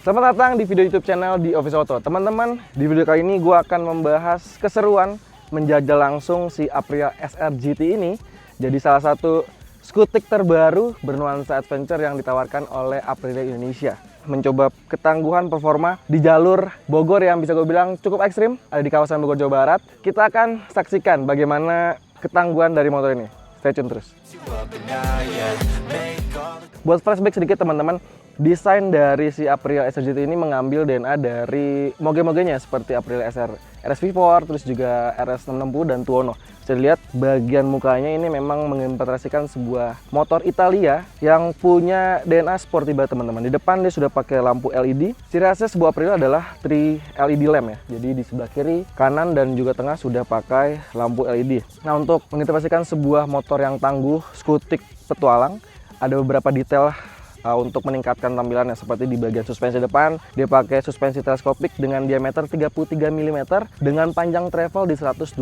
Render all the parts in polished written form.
Selamat datang di video YouTube channel di Office Auto. Teman-teman, di video kali ini gue akan membahas keseruan menjajal langsung si Aprilia SR GT ini. Jadi salah satu skutik terbaru bernuansa adventure yang ditawarkan oleh Aprilia Indonesia. Mencoba ketangguhan performa di jalur Bogor yang bisa gue bilang cukup ekstrim, ada di kawasan Bogor, Jawa Barat. Kita akan saksikan bagaimana ketangguhan dari motor ini. Stay tune terus. Buat flashback sedikit teman-teman, desain dari si Aprilia SR GT ini mengambil DNA dari moge-mogenya seperti Aprilia SR RS-V4, terus juga RS660 dan Tuono. Bisa dilihat bagian mukanya ini memang menginterpretasikan sebuah motor Italia yang punya DNA sporty banget teman-teman. Di depan dia sudah pakai lampu LED. Ciri khasnya sebuah Aprilia adalah 3 LED lamp ya. Jadi di sebelah kiri, kanan dan juga tengah sudah pakai lampu LED. Nah, untuk menginterpretasikan sebuah motor yang tangguh, skutik petualang, ada beberapa detail untuk meningkatkan tampilannya, seperti di bagian suspensi depan dia pakai suspensi teleskopik dengan diameter 33 mm dengan panjang travel di 120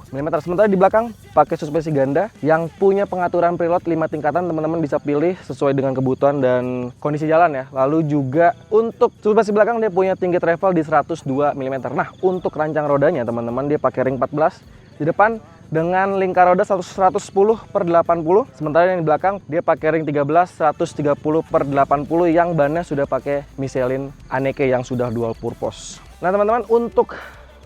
mm. Sementara di belakang pakai suspensi ganda yang punya pengaturan preload 5 tingkatan. Teman-teman bisa pilih sesuai dengan kebutuhan dan kondisi jalan ya. Lalu juga untuk suspensi belakang dia punya tinggi travel di 102 mm. Nah, untuk rancang rodanya teman-teman dia pakai ring 14 di depan dengan lingkar roda 110/80, sementara yang di belakang dia pakai ring 13 130/80 yang bannya sudah pakai Michelin Anneke yang sudah dual purpose. Nah teman-teman, untuk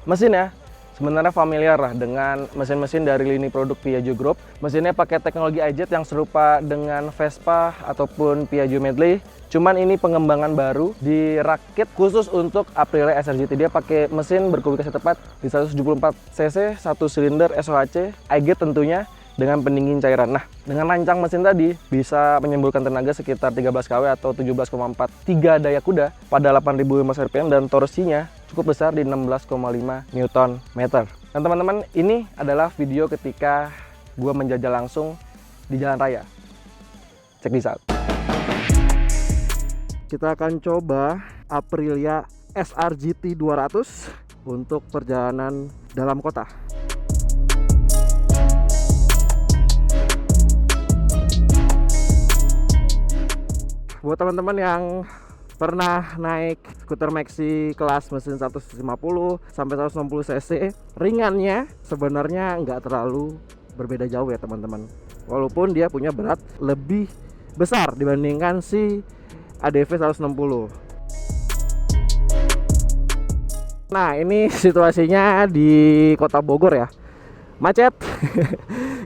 mesinnya sebenarnya familiar lah dengan mesin-mesin dari lini produk Piaggio Group. Mesinnya pakai teknologi iJet yang serupa dengan Vespa ataupun Piaggio Medley. Cuman ini pengembangan baru dirakit khusus untuk Aprilia SR GT. Dia pakai mesin berkubikas tepat di 174 cc, 1 silinder SOHC, iJet tentunya dengan pendingin cairan. Nah, dengan rancang mesin tadi bisa menyembulkan tenaga sekitar 13 kW atau 17,43 daya kuda pada 8.500 rpm dan torsinya cukup besar di 16,5 Nm. Nah teman-teman, ini adalah video ketika gue menjajal langsung di jalan raya. Check this out. Kita akan coba Aprilia SR GT 200 untuk perjalanan dalam kota. Buat teman-teman yang pernah naik skuter Maxi kelas mesin 150 sampai 160 cc, ringannya sebenarnya nggak terlalu berbeda jauh ya teman-teman. Walaupun dia punya berat lebih besar dibandingkan si ADV 160. Nah, ini situasinya di kota Bogor ya. Macet.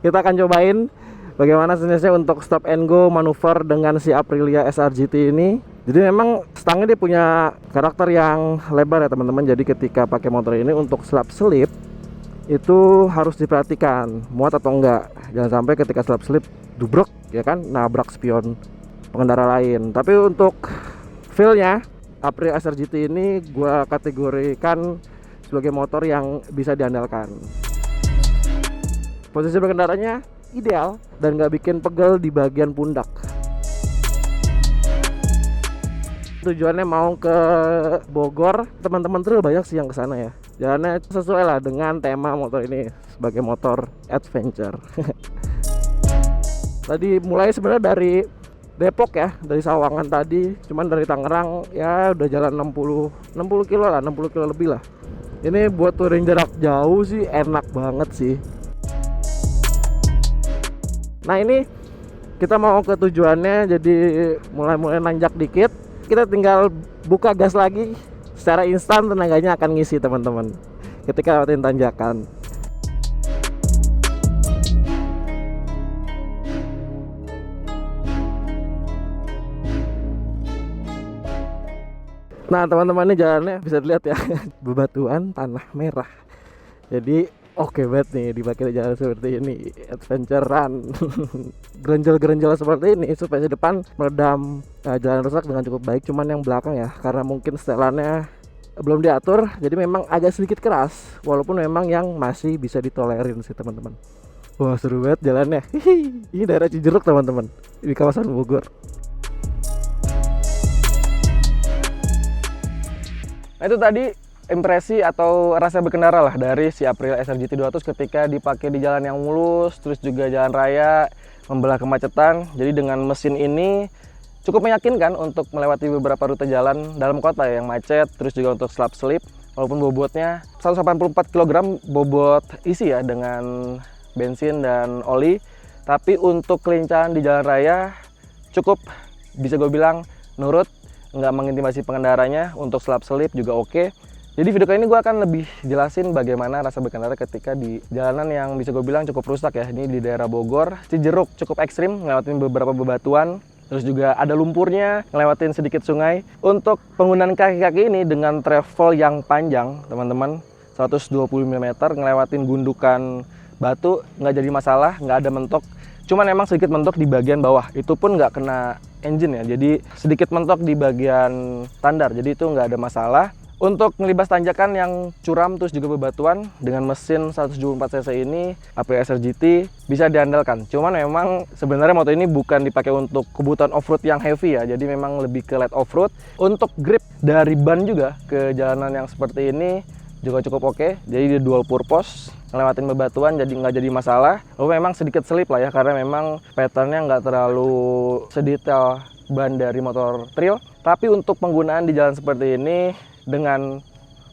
Kita akan cobain bagaimana sensasinya untuk stop and go manuver dengan si Aprilia SR GT ini. Jadi memang stangnya dia punya karakter yang lebar ya teman-teman. Jadi ketika pakai motor ini untuk slap slip itu harus diperhatikan muat atau enggak. Jangan sampai ketika slap slip dubrek ya kan, nabrak spion pengendara lain. Tapi untuk feel-nya Aprilia SR GT ini gua kategorikan sebagai motor yang bisa diandalkan. Posisi berkendaranya ideal dan nggak bikin pegel di bagian pundak. Tujuannya mau ke Bogor, teman-teman trail banyak sih yang kesana ya. Jalannya sesuai lah dengan tema motor ini sebagai motor adventure. Tadi mulai sebenarnya dari Depok ya, dari Sawangan tadi, cuman dari Tangerang ya udah jalan 60 kilo lah, 60 kilo lebih lah. Ini buat touring jarak jauh sih enak banget sih. Nah ini kita mau ke tujuannya, jadi mulai nanjak dikit. Kita tinggal buka gas lagi, secara instan tenaganya akan ngisi teman-teman ketika lewatin tanjakan. Nah teman-teman, ini jalannya bisa dilihat ya, bebatuan tanah merah. Jadi oke banget nih dipakai jalan seperti ini, adventurean. Gerenjel-gerenjel seperti ini, supaya depan meredam jalan rusak dengan cukup baik. Cuman yang belakang ya, karena mungkin setelannya belum diatur, jadi memang agak sedikit keras. Walaupun memang yang masih bisa ditolerin sih teman-teman. Wah seru banget jalannya. Ini daerah Cijeruk teman-teman, di kawasan Bogor. Nah itu tadi impresi atau rasa berkendara lah dari si Aprilia SR GT 200 ketika dipakai di jalan yang mulus, terus juga jalan raya, membelah kemacetan. Jadi dengan mesin ini cukup meyakinkan untuk melewati beberapa rute jalan dalam kota yang macet, terus juga untuk slap slip. Walaupun bobotnya 184 kg bobot isi ya dengan bensin dan oli, tapi untuk kelincahan di jalan raya cukup bisa gue bilang nurut, nggak mengintimidasi pengendaranya. Untuk slap slip juga oke. Jadi video kali ini gue akan lebih jelasin bagaimana rasa berkendara ketika di jalanan yang bisa gue bilang cukup rusak ya. Ini di daerah Bogor, Cijeruk cukup ekstrim, ngelewatin beberapa bebatuan. Terus juga ada lumpurnya, ngelewatin sedikit sungai. Untuk penggunaan kaki-kaki ini dengan travel yang panjang, teman-teman, 120 mm, ngelewatin gundukan batu, nggak jadi masalah, nggak ada mentok. Cuman emang sedikit mentok di bagian bawah, itu pun nggak kena engine ya. Jadi sedikit mentok di bagian standar, jadi itu nggak ada masalah. Untuk ngelibas tanjakan yang curam terus juga bebatuan dengan mesin 174 cc ini Aprilia SR GT bisa diandalkan. Cuman memang sebenarnya motor ini bukan dipakai untuk kebutuhan off-road yang heavy ya. Jadi memang lebih ke light off-road. Untuk grip dari ban juga ke jalanan yang seperti ini juga cukup oke. Jadi dia dual purpose, ngelewatin bebatuan jadi nggak jadi masalah. Lalu memang sedikit selip lah ya karena memang patternnya nggak terlalu sedetail ban dari motor trail. Tapi untuk penggunaan di jalan seperti ini dengan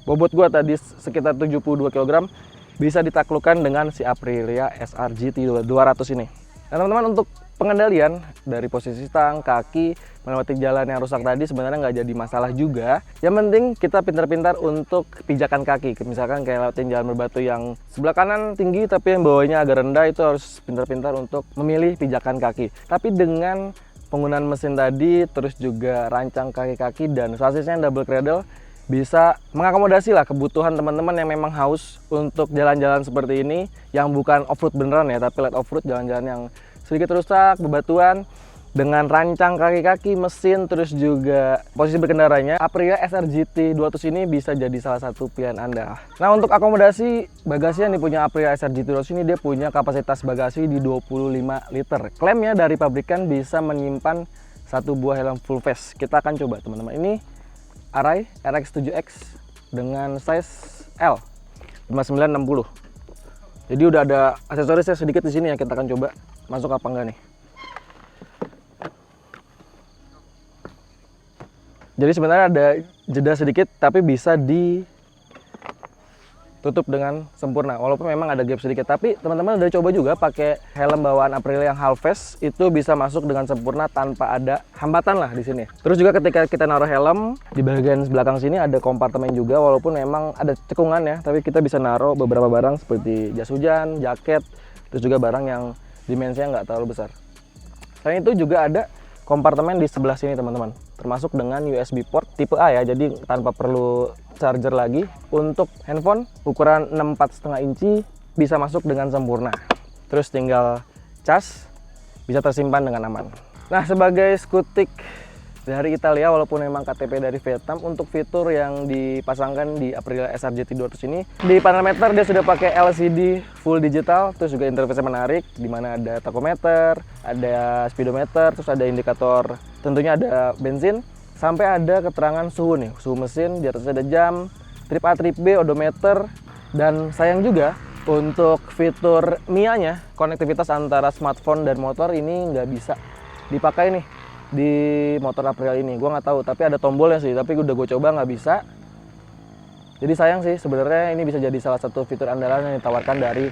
bobot gua tadi sekitar 72 kg bisa ditaklukkan dengan si Aprilia SR GT 200 ini. Dan teman-teman, untuk pengendalian dari posisi stang, kaki, melewati jalan yang rusak tadi sebenarnya nggak jadi masalah juga. Yang penting kita pintar-pintar untuk pijakan kaki. Misalkan kayak lewatin jalan berbatu yang sebelah kanan tinggi tapi yang bawahnya agak rendah, itu harus pintar-pintar untuk memilih pijakan kaki. Tapi dengan penggunaan mesin tadi, terus juga rancang kaki-kaki dan sasisnya double cradle, bisa mengakomodasi lah kebutuhan teman-teman yang memang haus untuk jalan-jalan seperti ini yang bukan off-road beneran ya, tapi light off-road, jalan-jalan yang sedikit rusak, bebatuan. Dengan rancang kaki-kaki, mesin, terus juga posisi berkendaranya, Aprilia SR GT 200 ini bisa jadi salah satu pilihan Anda. Nah, untuk akomodasi bagasi yang dipunya Aprilia SR GT 200 ini, dia punya kapasitas bagasi di 25 liter. Klaimnya dari pabrikan bisa menyimpan satu buah helm full face. Kita akan coba teman-teman. Ini Arai RX7X dengan size L 5960. Jadi udah ada aksesorisnya sedikit di sini ya, kita akan coba masuk apa enggak nih. Jadi sebenarnya ada jeda sedikit tapi bisa ditutup dengan sempurna. Walaupun memang ada gap sedikit, tapi teman-teman udah coba juga pakai helm bawaan Aprilia yang half face, itu bisa masuk dengan sempurna tanpa ada hambatan lah di sini. Terus juga ketika kita naruh helm, di bagian belakang sini ada kompartemen juga, walaupun memang ada cekungan ya, tapi kita bisa naruh beberapa barang seperti jas hujan, jaket, terus juga barang yang dimensinya nggak terlalu besar. Selain itu juga ada kompartemen di sebelah sini teman-teman, termasuk dengan USB port tipe A ya, jadi tanpa perlu charger lagi. Untuk handphone ukuran 6,4,5 inci bisa masuk dengan sempurna. Terus tinggal cas, bisa tersimpan dengan aman. Nah, sebagai skutik dari Italia, walaupun memang KTP dari Vietnam, untuk fitur yang dipasangkan di Aprilia SR GT 200 ini, di panel meter dia sudah pakai LCD full digital, terus juga interface menarik, di mana ada tachometer, ada speedometer, terus ada indikator, tentunya ada bensin, sampai ada keterangan suhu nih, suhu mesin, di atasnya ada jam, trip A, trip B, odometer, dan sayang juga untuk fitur MIA-nya, konektivitas antara smartphone dan motor ini nggak bisa dipakai nih di motor Aprilia ini. Gue nggak tahu, tapi ada tombolnya sih, tapi udah gue coba nggak bisa. Jadi sayang sih, sebenarnya ini bisa jadi salah satu fitur andalan yang ditawarkan dari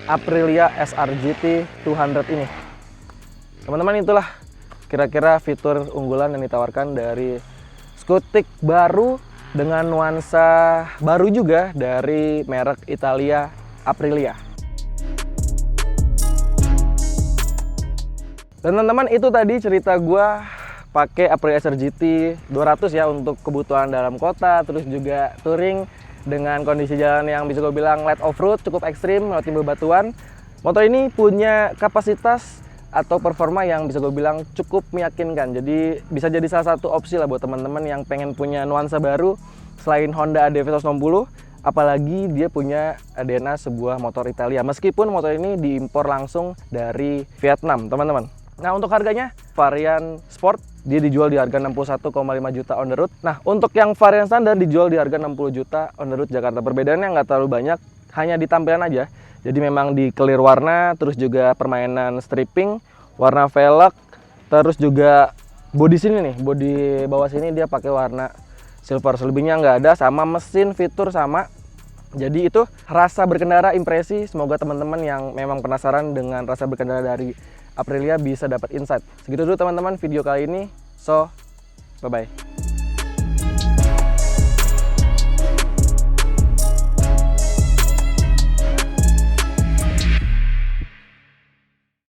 Aprilia SR GT 200 ini. Teman-teman, itulah kira-kira fitur unggulan yang ditawarkan dari skutik baru dengan nuansa baru juga dari merek Italia Aprilia. Dan teman-teman, itu tadi cerita gue pakai Aprilia SR GT 200 ya untuk kebutuhan dalam kota, terus juga touring dengan kondisi jalan yang bisa gue bilang light off-road, cukup ekstrim, melewati bebatuan. Motor ini punya kapasitas atau performa yang bisa gue bilang cukup meyakinkan. Jadi bisa jadi salah satu opsi lah buat teman-teman yang pengen punya nuansa baru selain Honda ADV 160, apalagi dia punya DNA sebuah motor Italia. Meskipun motor ini diimpor langsung dari Vietnam, teman-teman. Nah, untuk harganya, varian Sport dia dijual di harga 61,5 juta on the road. Nah, untuk yang varian standar dijual di harga 60 juta on the road Jakarta. Perbedaannya nggak terlalu banyak, hanya di tampilan aja. Jadi memang di clear warna, terus juga permainan stripping, warna velg, terus juga bodi sini nih, bodi bawah sini dia pakai warna silver, selebihnya nggak ada, sama mesin fitur sama. Jadi itu rasa berkendara, impresi, semoga teman-teman yang memang penasaran dengan rasa berkendara dari Aprilia bisa dapat insight. Segitu dulu teman-teman video kali ini, so bye-bye.